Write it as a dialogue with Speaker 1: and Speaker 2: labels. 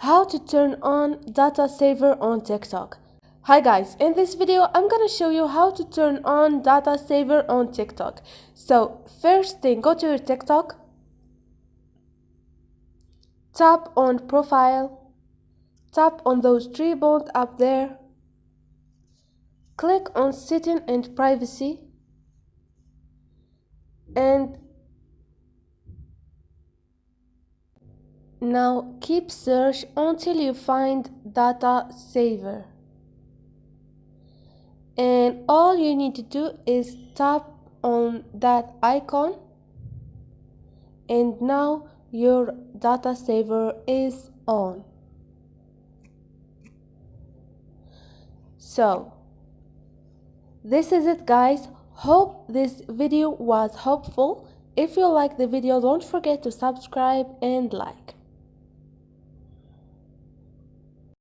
Speaker 1: How to turn on data saver on TikTok. Hi guys, in this video I'm gonna show you how to turn on data saver on TikTok. So first thing, go to your TikTok, tap on profile, tap on those three dots up there, click on setting and privacy, and now keep search until you find data saver. And all you need to do is tap on that icon, and now your data saver is on. So this is it guys. Hope this video was helpful. If you like the video, don't forget to subscribe and like.